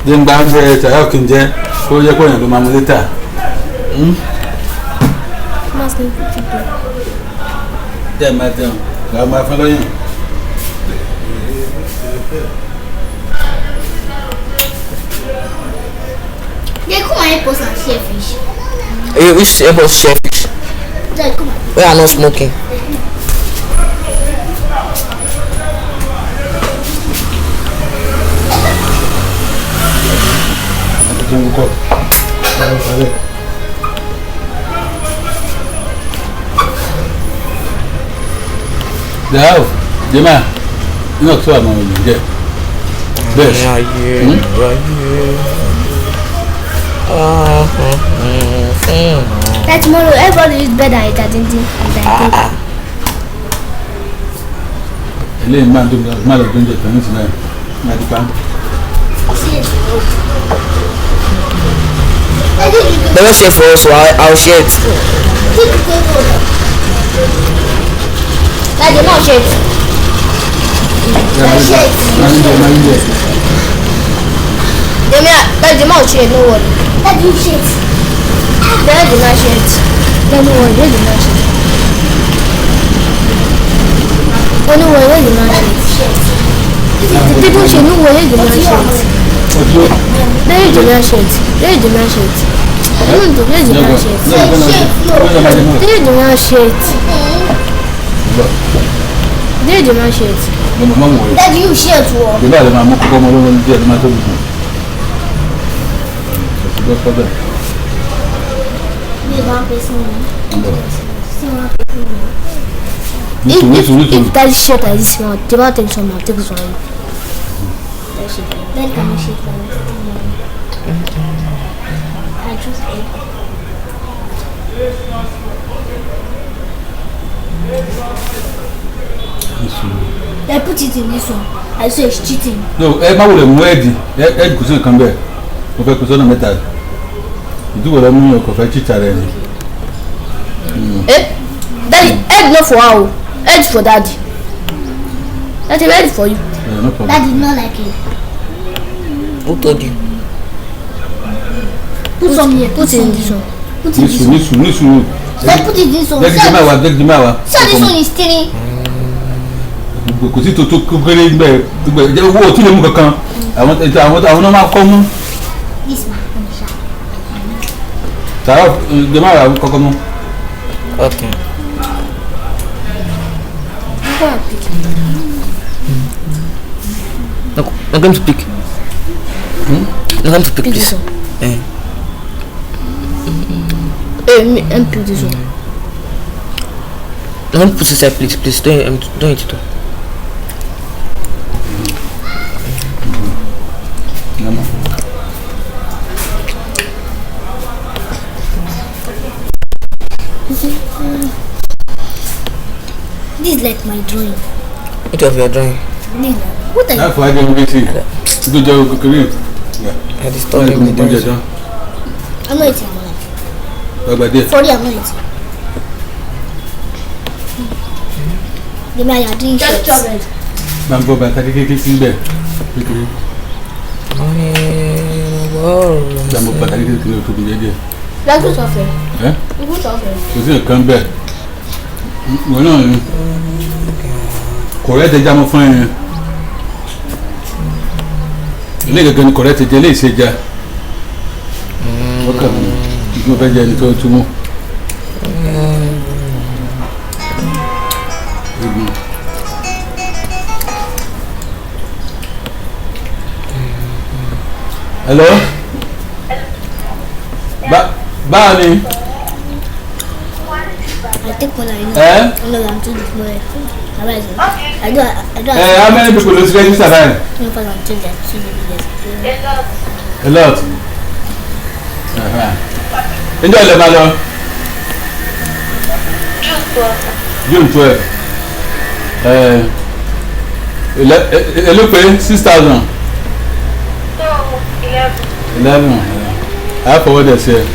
jẹ́ ń gbá ń jẹ tàyà kì í jẹ́ kó yẹ kó yẹn ló máa mú létà. jẹ́ máa jẹun làwọn máa fẹ́ lọ́yìn. They come and help us and share fish. Hey, we should help us share fish. They come and We are not smoking. Dàáwò jẹ́mà iná tó àwọn èèyàn jẹ́ bẹ́ẹ̀. That tomorrow everybody is better at that thing. Eléyìí máa lọ dúnjẹ tán ní sinmi máa di pa. They will share for us, so I'll share it. Daddy, no shit. Daddy, no shit. No worry. Daddy, shit. Daddy, no shit. Don't worry. Daddy, no shit. Don't worry. Daddy, no shit. The people should know where Daddy, no shit. Daddy, no shit. Daddy, no shit. Daddy, no shit. Daddy, no shit. Daddy, no shit. Daddy, you shit. Ìbá lè máa mú kókó ọmọ olówó ní díẹ̀ tó máa tóbi fún un. Ṣùgbọ́n kọ́ bẹ́ẹ̀. If that shit like this one, they won't take some, take this one. Then can you shit like this? I choose A. They put it in this one. I say it's cheating. No, má wulẹ̀ mú ẹ̀dì kò sí nǹkan bẹ́ẹ̀ mo fẹ́ kó sọ́nà mẹ́ta ìdúgbò lọ mú ọkọ̀ fẹ́ chícha rẹ̀ ni. Daddy, egg not for how? Egg for daddy. Daddy, egg for you. Yeah, no problem. Daddy not like it. Who told you? Put some here. Put it in this one. Put it in this one. Ní sùúrù. Let's put it in this one. Dẹ́gìdì máa wá. So this one is thinning. Kò sí tó kékeré gbẹ owó tí lè mú kankan àwọn náà máa kọ́ mú. This one. Sàrà jẹ́ máa wà kọ́kọ́ mú. Okay. I'm going to pick. I'm going to pick this. Me and pick this one. I'm going to put this aside, please. Don't eat it. This is like my drawing. What of your drawing? What are you? Láti wá jẹ́ orí tí tó jẹ́ kékeré. I disturbed him with that. I'm not eating. Gbàgbà díẹ̀. For you, I'm not eating. The man you're doing shit. Máa ń bọ́ bàtà kékeré sí ibẹ̀ kékeré. Ìjàmbá bàtà kékeré tó bí jẹ́jẹ́. Let's go suffer. We'll go suffer. Kò sí nǹkan bẹ́ẹ̀. Wọ́n náà ni kọ̀rẹ́ tẹ jámọ́ fún ẹ̀yìn. Ilé gẹ́gẹ́ ni kọ̀rẹ́ tẹ jẹ́ ilé ìṣèjà. Wọ́n kà mí ìgbọ́n fẹ́ jẹ́ ẹni tó túmọ̀. Hello? Báwo ni? I take one I know. Eh? No, I'm too small. I do. How many people lose register there? No, but I'm too dead. A lot. Enjoy the ballon. June 12. Look, 6,000. No, 11. 11. I forward this here.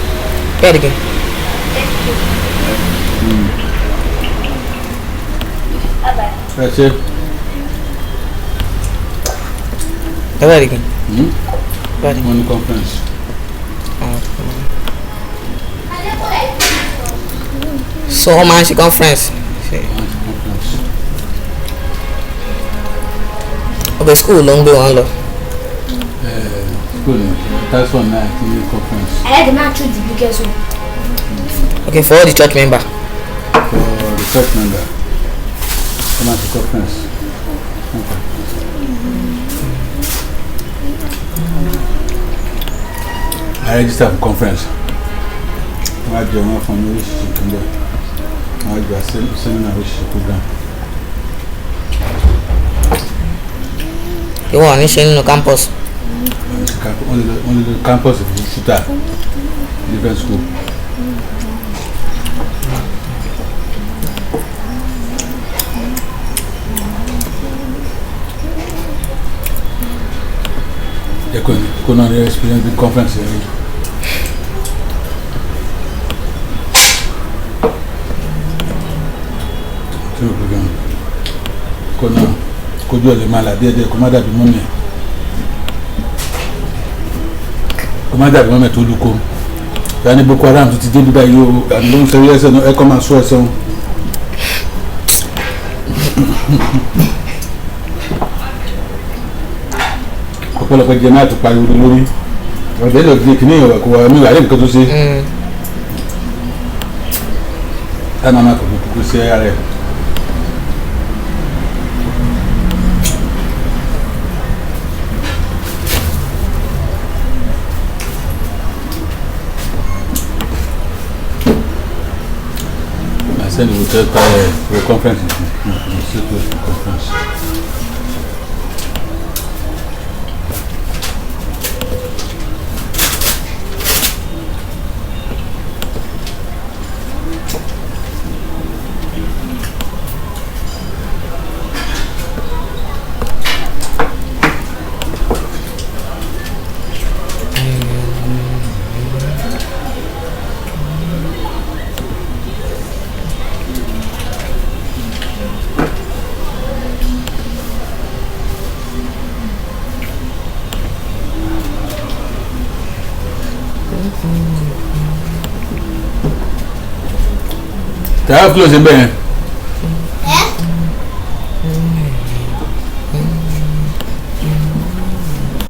Get again. That's it. Get that again. Daddy. Money conference. So how much conference? Conference. Okay, school long do one lo. School. That's one night conference. I had the man choose the biggest one. Okay, for all the church member. For the church member. Come out to conference. Okay. I register for conference. I do one from the I do a seminar program. You want to no campus? Only the campus of Shooter, different school. You could not experience the conference here. Kona kojú ọ̀lẹ́ máa là díẹ̀díẹ̀ kó má dàbí mọ́mí tó lukó ìyá ní Boko Haram tó ti dé bíbá yìí o àti ló ń sọ ẹsẹ̀ náà ẹ̀kọ́ máa sọ ẹsẹ̀ wọn. ọ̀pọ̀lọpọ̀ jẹ náà tó pariwo lórí ọ̀dẹ́ ìlọ di kìíní ìwà kó wà mí wà lẹ́nu kan tó ṣe táwọn máa kókó sí ara ẹ̀. Then we will tell the conference. Conference. Tá, close bem.